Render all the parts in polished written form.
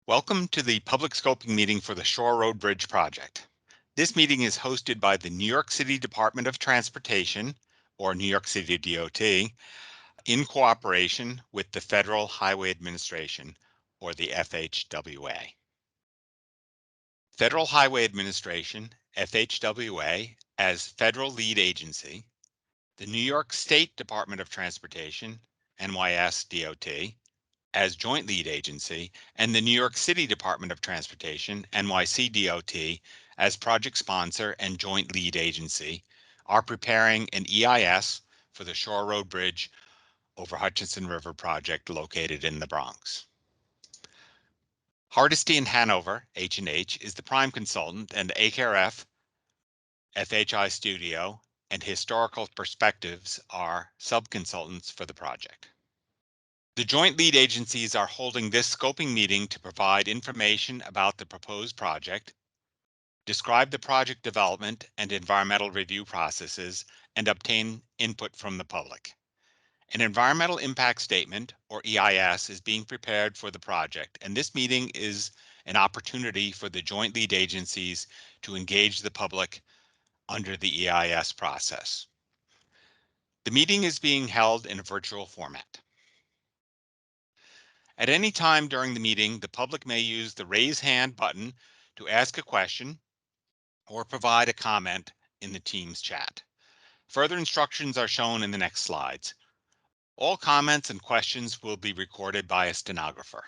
Welcome to the public scoping meeting for the Shore Road Bridge project. This meeting is hosted by the New York City Department of Transportation, or New York City DOT, in cooperation with the Federal Highway Administration, or the FHWA. Federal Highway Administration, FHWA, as federal lead agency, the New York State Department of Transportation, NYS DOT, as joint lead agency, and the New York City Department of Transportation, NYC DOT, as project sponsor and joint lead agency, are preparing an EIS for the Shore Road Bridge over Hutchinson River project located in the Bronx. Hardesty and Hanover, H&H, is the prime consultant, and AKRF, FHI Studio, and Historical Perspectives are sub-consultants for the project. The joint lead agencies are holding this scoping meeting to provide information about the proposed project, describe the project development and environmental review processes, and obtain input from the public. An environmental impact statement, or EIS, is being prepared for the project, and this meeting is an opportunity for the joint lead agencies to engage the public under the EIS process. The meeting is being held in a virtual format. At any time during the meeting, the public may use the raise hand button to ask a question or provide a comment in the Teams chat. Further instructions are shown in the next slides. All comments and questions will be recorded by a stenographer.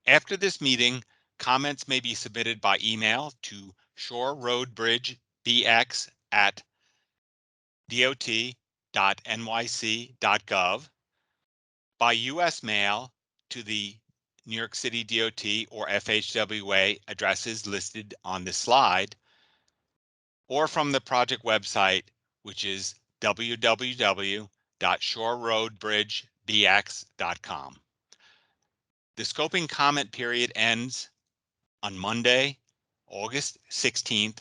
After this meeting, comments may be submitted by email to shoreroadbridgebx@dot.nyc.gov, by U.S. mail to the New York City DOT or FHWA addresses listed on this slide, or from the project website, which is www.shoreroadbridgebx.com. The scoping comment period ends on Monday, August 16th,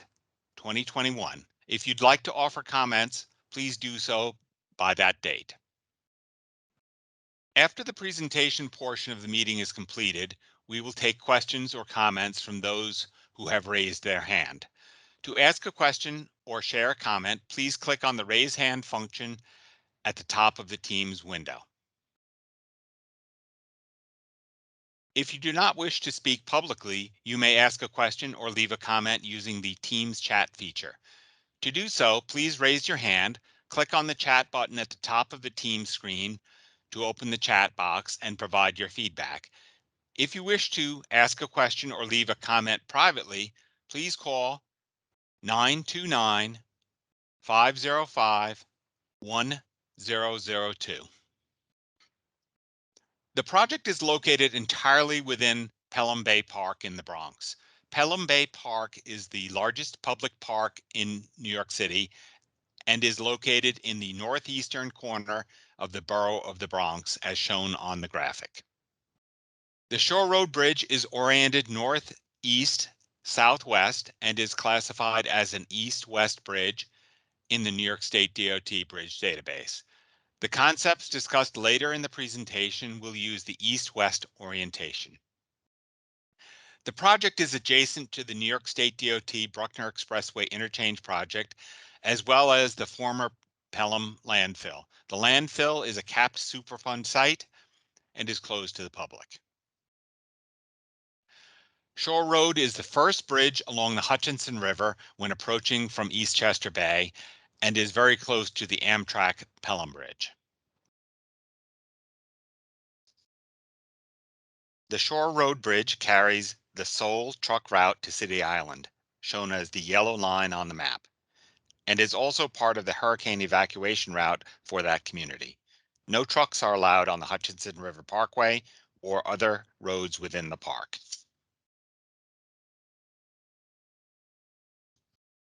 2021. If you'd like to offer comments, please do so by that date. After the presentation portion of the meeting is completed, we will take questions or comments from those who have raised their hand. To ask a question or share a comment, please click on the raise hand function at the top of the Teams window. If you do not wish to speak publicly, you may ask a question or leave a comment using the Teams chat feature. To do so, please raise your hand, click on the chat button at the top of the Teams screen to open the chat box and provide your feedback. If you wish to ask a question or leave a comment privately, please call 929-505-1002. The project is located entirely within Pelham Bay Park in the Bronx. Pelham Bay Park is the largest public park in New York City and is located in the northeastern corner of the borough of the Bronx, as shown on the graphic. The Shore Road Bridge is oriented northeast, southwest, and is classified as an east-west bridge in the New York State DOT Bridge Database. The concepts discussed later in the presentation will use the east-west orientation. The project is adjacent to the New York State DOT Bruckner Expressway Interchange project, as well as the former Pelham landfill. The landfill is a capped Superfund site and is closed to the public. Shore Road is the first bridge along the Hutchinson River when approaching from Eastchester Bay and is very close to the Amtrak Pelham Bridge. The Shore Road Bridge carries the sole truck route to City Island, shown as the yellow line on the map, and is also part of the hurricane evacuation route for that community. No trucks are allowed on the Hutchinson River Parkway or other roads within the park.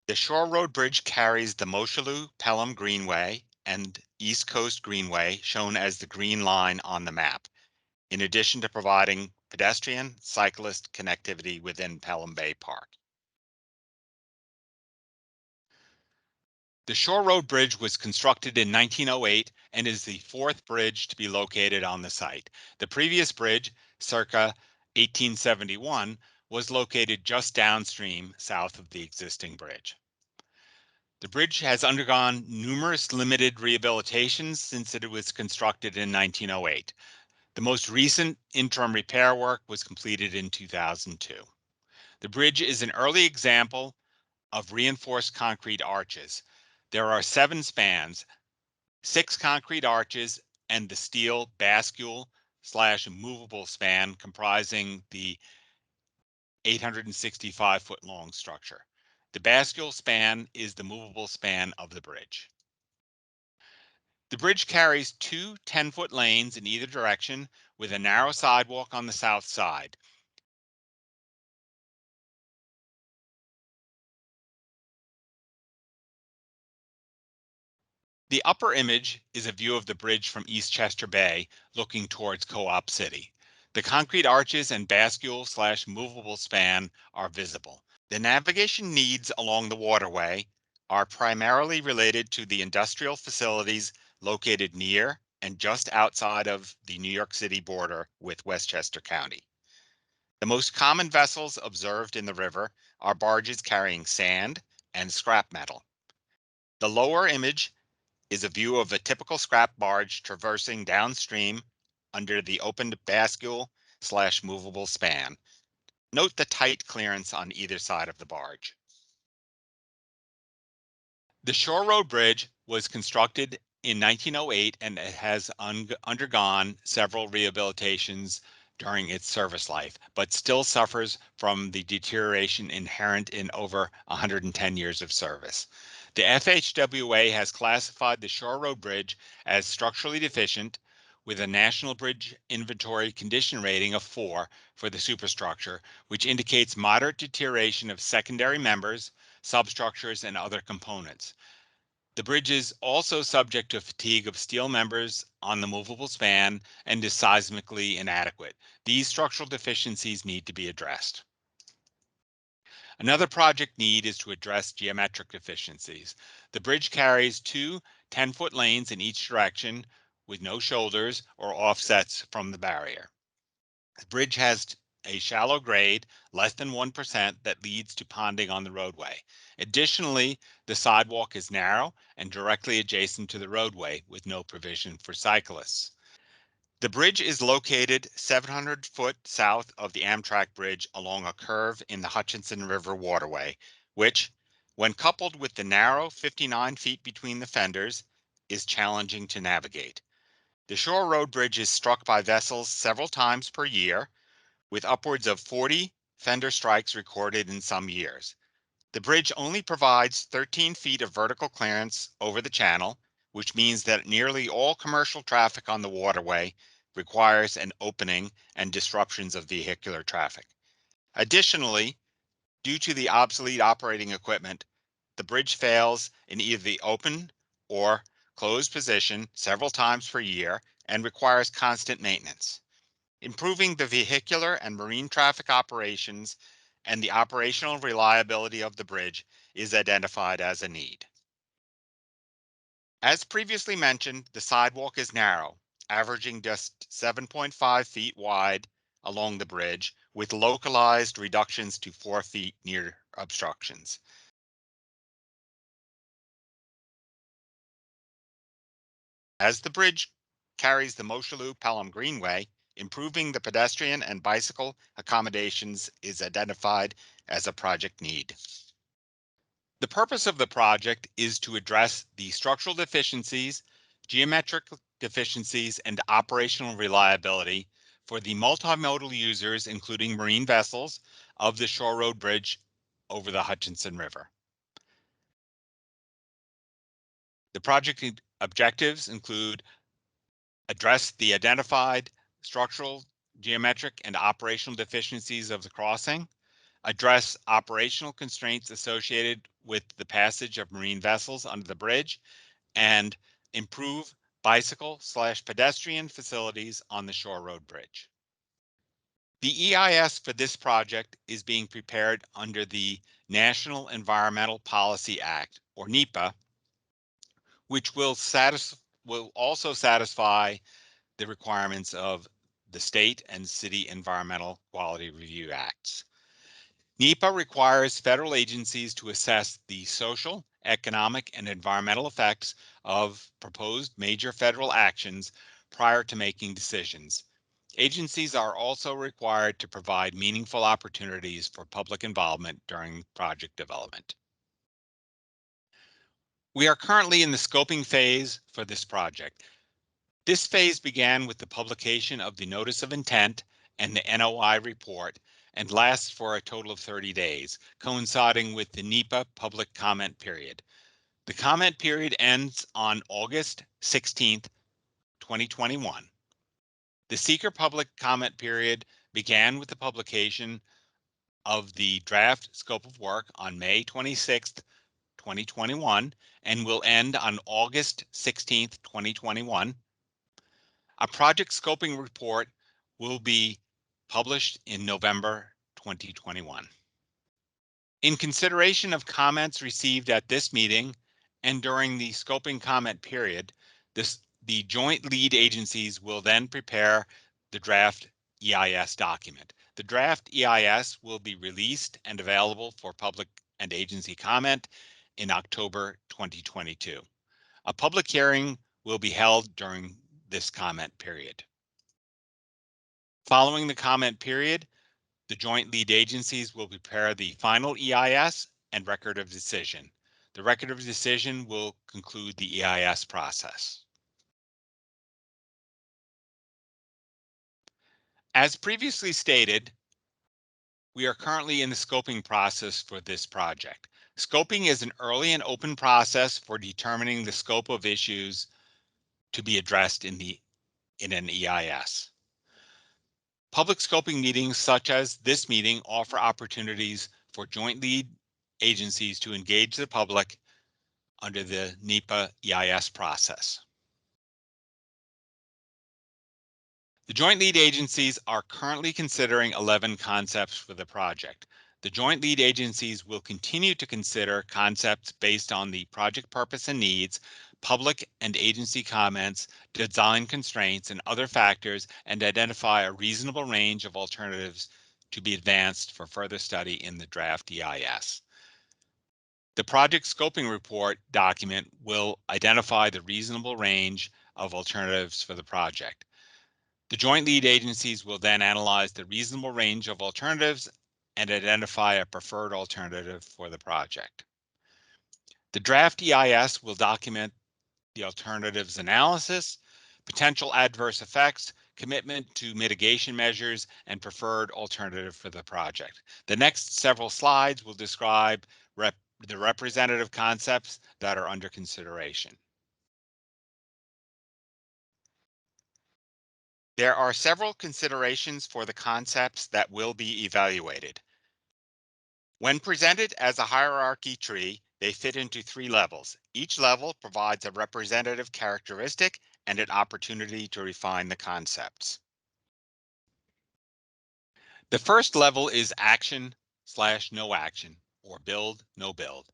The Shore Road Bridge carries the Mosholu Pelham Greenway and East Coast Greenway, shown as the green line on the map, in addition to providing pedestrian, cyclist connectivity within Pelham Bay Park. The Shore Road Bridge was constructed in 1908 and is the fourth bridge to be located on the site. The previous bridge, circa 1871, was located just downstream south of the existing bridge. The bridge has undergone numerous limited rehabilitations since it was constructed in 1908. The most recent interim repair work was completed in 2002. The bridge is an early example of reinforced concrete arches. There are 7 spans, 6 concrete arches, and the steel bascule/movable span comprising the 865-foot long structure. The bascule span is the movable span of the bridge. The bridge carries 2 10-foot lanes in either direction with a narrow sidewalk on the south side. The upper image is a view of the bridge from Eastchester Bay looking towards Co-op City. The concrete arches and bascule/movable span are visible. The navigation needs along the waterway are primarily related to the industrial facilities located near and just outside of the New York City border with Westchester County. The most common vessels observed in the river are barges carrying sand and scrap metal. The lower image is a view of a typical scrap barge traversing downstream under the opened bascule/movable span. Note the tight clearance on either side of the barge. The Shore Road Bridge was constructed in 1908 and it has undergone several rehabilitations during its service life, but still suffers from the deterioration inherent in over 110 years of service. The FHWA has classified the Shore Road Bridge as structurally deficient with a National Bridge Inventory condition rating of 4 for the superstructure, which indicates moderate deterioration of secondary members, substructures, and other components. The bridge is also subject to fatigue of steel members on the movable span and is seismically inadequate. These structural deficiencies need to be addressed. Another project need is to address geometric deficiencies. The bridge carries 2 10-foot lanes in each direction with no shoulders or offsets from the barrier. The bridge has a shallow grade, less than 1%, that leads to ponding on the roadway. Additionally, the sidewalk is narrow and directly adjacent to the roadway with no provision for cyclists. The bridge is located 700 foot south of the Amtrak Bridge along a curve in the Hutchinson River waterway, which, when coupled with the narrow 59 feet between the fenders, is challenging to navigate. The Shore Road Bridge is struck by vessels several times per year, with upwards of 40 fender strikes recorded in some years. The bridge only provides 13 feet of vertical clearance over the channel, which means that nearly all commercial traffic on the waterway requires an opening and disruptions of vehicular traffic. Additionally, due to the obsolete operating equipment, the bridge fails in either the open or closed position several times per year and requires constant maintenance. Improving the vehicular and marine traffic operations and the operational reliability of the bridge is identified as a need. As previously mentioned, the sidewalk is narrow, averaging just 7.5 feet wide along the bridge, with localized reductions to 4 feet near obstructions. As the bridge carries the Mosholu Pelham Greenway, improving the pedestrian and bicycle accommodations is identified as a project need. The purpose of the project is to address the structural deficiencies, geometric deficiencies, and operational reliability for the multimodal users, including marine vessels, of the Shore Road Bridge over the Hutchinson River. The project objectives include address the identified structural, geometric, and operational deficiencies of the crossing, address operational constraints associated with the passage of marine vessels under the bridge, and improve bicycle/pedestrian facilities on the Shore Road Bridge. The EIS for this project is being prepared under the National Environmental Policy Act, or NEPA, which will also satisfy the requirements of the state and city Environmental Quality Review Acts. NEPA requires federal agencies to assess the social, economic, and environmental effects of proposed major federal actions prior to making decisions. Agencies are also required to provide meaningful opportunities for public involvement during project development. We are currently in the scoping phase for this project. This phase began with the publication of the Notice of Intent and the NOI report and lasts for a total of 30 days, coinciding with the NEPA public comment period. The comment period ends on August 16th, 2021. The seeker public comment period began with the publication of the draft scope of work on May 26th, 2021, and will end on August 16th, 2021. A project scoping report will be published in November 2021. In consideration of comments received at this meeting and during the scoping comment period, the joint lead agencies will then prepare the draft EIS document. The draft EIS will be released and available for public and agency comment in October 2022. A public hearing will be held during this comment period. Following the comment period, the joint lead agencies will prepare the final EIS and record of decision. The record of decision will conclude the EIS process. As previously stated, we are currently in the scoping process for this project. Scoping is an early and open process for determining the scope of issues to be addressed in an EIS. Public scoping meetings such as this meeting offer opportunities for joint lead agencies to engage the public under the NEPA EIS process. The joint lead agencies are currently considering 11 concepts for the project. The joint lead agencies will continue to consider concepts based on the project purpose and needs, public and agency comments, design constraints, and other factors, and identify a reasonable range of alternatives to be advanced for further study in the draft EIS. The project scoping report document will identify the reasonable range of alternatives for the project. The joint lead agencies will then analyze the reasonable range of alternatives and identify a preferred alternative for the project. The draft EIS will document the alternatives analysis, potential adverse effects, commitment to mitigation measures, and preferred alternative for the project. The next several slides will describe the representative concepts that are under consideration. There are several considerations for the concepts that will be evaluated. When presented as a hierarchy tree, they fit into 3 levels. Each level provides a representative characteristic and an opportunity to refine the concepts. The first level is action/no action, or build, no build.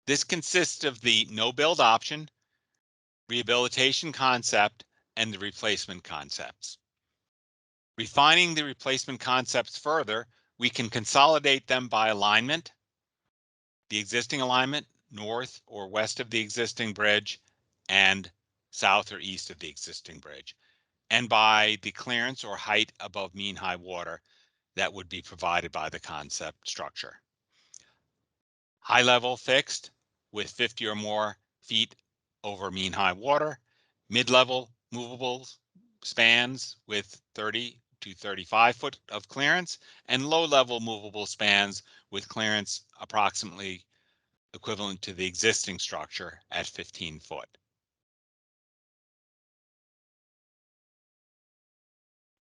This consists of the no build option, rehabilitation concept, and the replacement concepts. Refining the replacement concepts further, we can consolidate them by alignment, the existing alignment, north or west of the existing bridge, and south or east of the existing bridge, and by the clearance or height above mean high water that would be provided by the concept structure. High level fixed with 50 or more feet over mean high water, mid-level movable spans with 30 to 35 foot of clearance, and low-level movable spans with clearance approximately equivalent to the existing structure at 15 foot.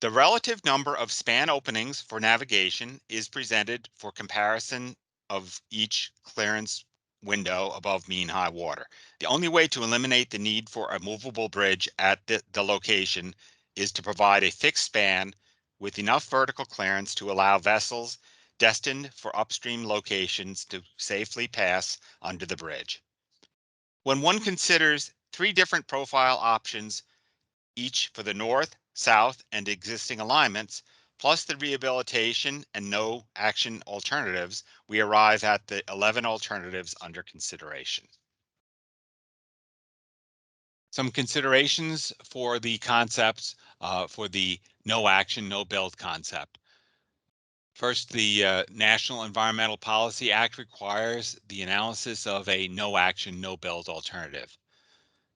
The relative number of span openings for navigation is presented for comparison of each clearance window above mean high water. The only way to eliminate the need for a movable bridge at the location is to provide a fixed span with enough vertical clearance to allow vessels destined for upstream locations to safely pass under the bridge. When one considers three different profile options, each for the north, south, and existing alignments, plus the rehabilitation and no action alternatives, we arrive at the 11 alternatives under consideration. Some considerations for the concepts for the no action, no build concept. First, the National Environmental Policy Act requires the analysis of a no action, no build alternative.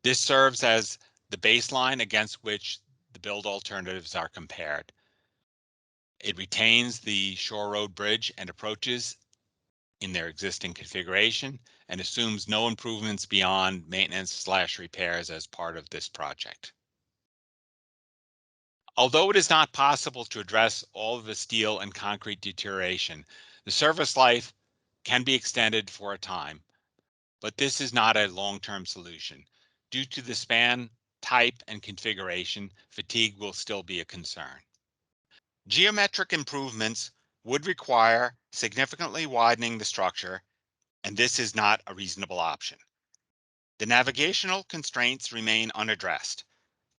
This serves as the baseline against which the build alternatives are compared. It retains the Shore Road Bridge and approaches in their existing configuration and assumes no improvements beyond maintenance/repairs as part of this project. Although it is not possible to address all of the steel and concrete deterioration, the service life can be extended for a time, but this is not a long-term solution. Due to the span, type, and configuration, fatigue will still be a concern. Geometric improvements would require significantly widening the structure, and this is not a reasonable option. The navigational constraints remain unaddressed.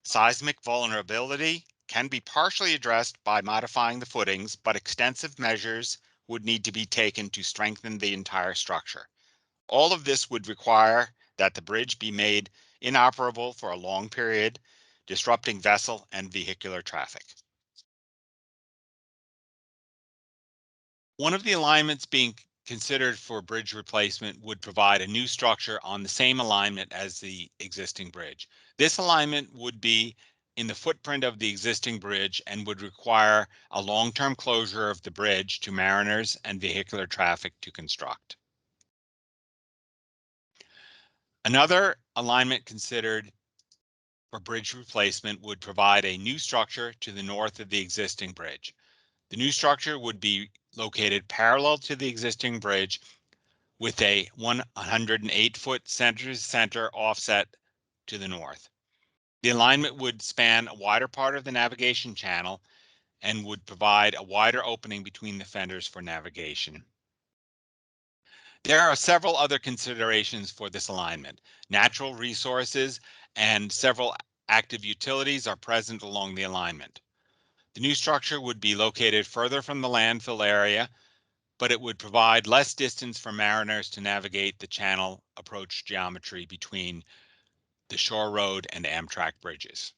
Seismic vulnerability can be partially addressed by modifying the footings, but extensive measures would need to be taken to strengthen the entire structure. All of this would require that the bridge be made inoperable for a long period, disrupting vessel and vehicular traffic. One of the alignments being considered for bridge replacement would provide a new structure on the same alignment as the existing bridge. This alignment would be in the footprint of the existing bridge and would require a long-term closure of the bridge to mariners and vehicular traffic to construct. Another alignment considered for bridge replacement would provide a new structure to the north of the existing bridge. The new structure would be located parallel to the existing bridge with a 108-foot center-to-center offset to the north. The alignment would span a wider part of the navigation channel and would provide a wider opening between the fenders for navigation. There are several other considerations for this alignment. Natural resources and several active utilities are present along the alignment. The new structure would be located further from the landfill area, but it would provide less distance for mariners to navigate the channel approach geometry between the Shore Road and Amtrak bridges.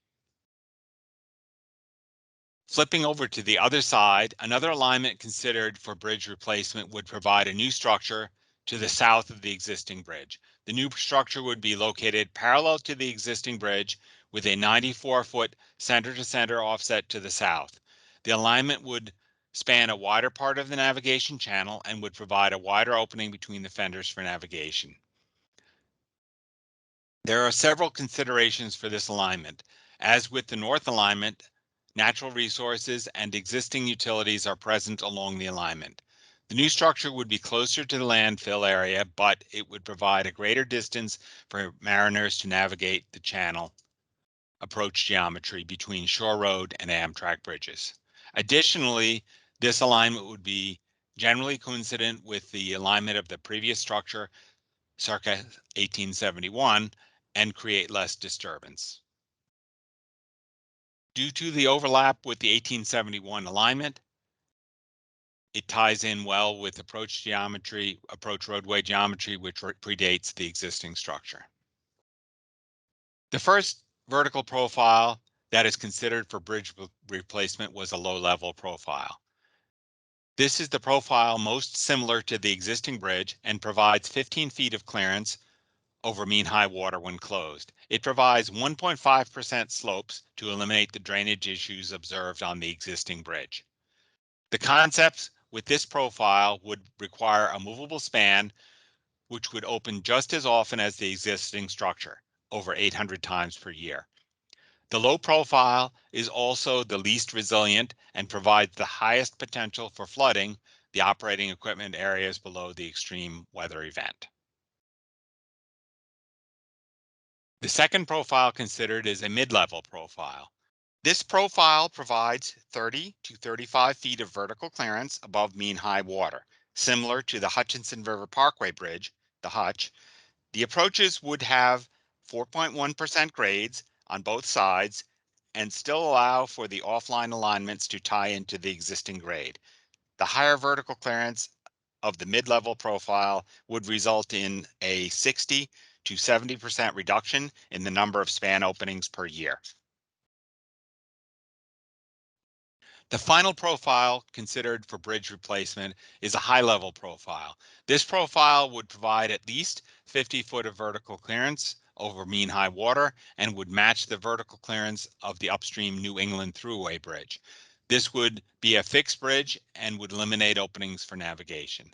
Flipping over to the other side, another alignment considered for bridge replacement would provide a new structure to the south of the existing bridge. The new structure would be located parallel to the existing bridge with a 94-foot center-to-center offset to the south. The alignment would span a wider part of the navigation channel and would provide a wider opening between the fenders for navigation. There are several considerations for this alignment. As with the north alignment, natural resources and existing utilities are present along the alignment. The new structure would be closer to the landfill area, but it would provide a greater distance for mariners to navigate the channel approach geometry between Shore Road and Amtrak bridges. Additionally, this alignment would be generally coincident with the alignment of the previous structure circa 1871 and create less disturbance. Due to the overlap with the 1871 alignment, it ties in well with approach roadway geometry, which predates the existing structure. The first vertical profile that is considered for bridge replacement was a low-level profile. This is the profile most similar to the existing bridge and provides 15 feet of clearance over mean high water when closed. It provides 1.5% slopes to eliminate the drainage issues observed on the existing bridge. The concepts with this profile would require a movable span, which would open just as often as the existing structure, over 800 times per year. The low profile is also the least resilient and provides the highest potential for flooding the operating equipment areas below the extreme weather event. The second profile considered is a mid-level profile. This profile provides 30 to 35 feet of vertical clearance above mean high water, similar to the Hutchinson River Parkway Bridge, the Hutch. The approaches would have 4.1% grades on both sides and still allow for the offline alignments to tie into the existing grade. The higher vertical clearance of the mid-level profile would result in a 60 to 70% reduction in the number of span openings per year. The final profile considered for bridge replacement is a high-level profile. This profile would provide at least 50 foot of vertical clearance over mean high water and would match the vertical clearance of the upstream New England Thruway Bridge. This would be a fixed bridge and would eliminate openings for navigation.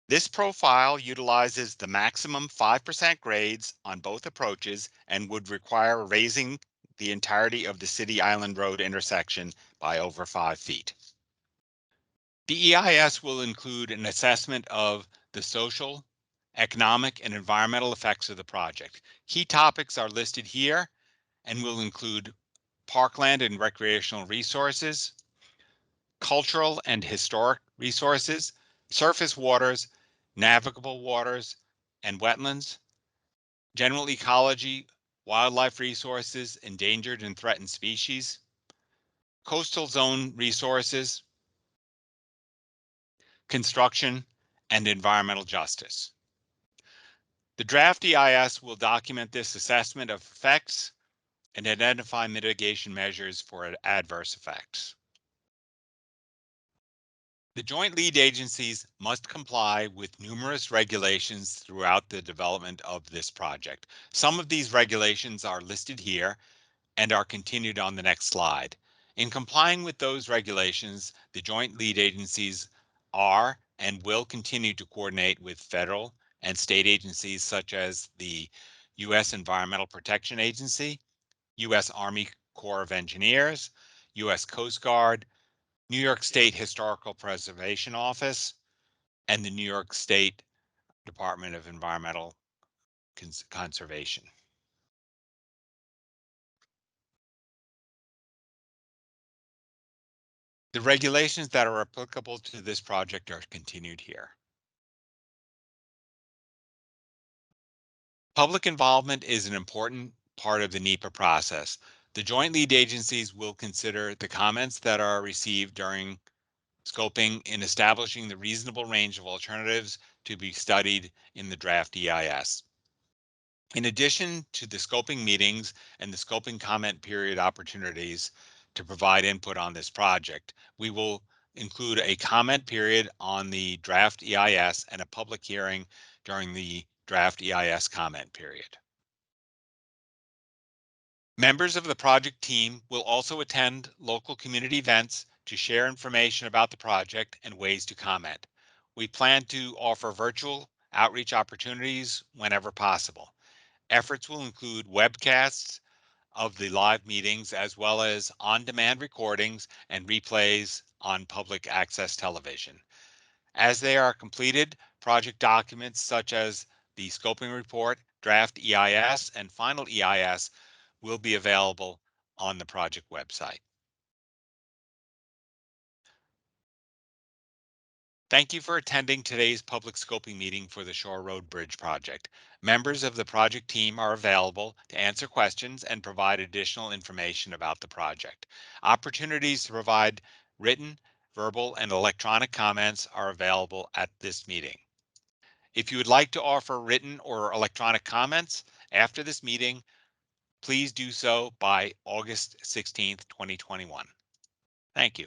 This profile utilizes the maximum 5% grades on both approaches and would require raising the entirety of the City Island Road intersection by over 5 feet. The EIS will include an assessment of the social, economic, and environmental effects of the project. Key topics are listed here and will include parkland and recreational resources, cultural and historic resources, surface waters, navigable waters, and wetlands, general ecology, wildlife resources, endangered and threatened species, coastal zone resources, construction, and environmental justice. The draft EIS will document this assessment of effects and identify mitigation measures for adverse effects. The joint lead agencies must comply with numerous regulations throughout the development of this project. Some of these regulations are listed here and are continued on the next slide. In complying with those regulations, the joint lead agencies are and will continue to coordinate with federal and state agencies such as the U.S. Environmental Protection Agency, U.S. Army Corps of Engineers, U.S. Coast Guard, New York State Historical Preservation Office, and the New York State Department of Environmental Conservation. The regulations that are applicable to this project are continued here. Public involvement is an important part of the NEPA process. The joint lead agencies will consider the comments that are received during scoping in establishing the reasonable range of alternatives to be studied in the draft EIS. In addition to the scoping meetings and the scoping comment period opportunities to provide input on this project, we will include a comment period on the draft EIS and a public hearing during the draft EIS comment period. Members of the project team will also attend local community events to share information about the project and ways to comment. We plan to offer virtual outreach opportunities whenever possible. Efforts will include webcasts of the live meetings as well as on-demand recordings and replays on public access television. As they are completed, project documents such as the scoping report, draft EIS, and final EIS will be available on the project website. Thank you for attending today's public scoping meeting for the Shore Road Bridge project. Members of the project team are available to answer questions and provide additional information about the project. Opportunities to provide written, verbal, and electronic comments are available at this meeting. If you would like to offer written or electronic comments after this meeting, please do so by August 16th, 2021. Thank you.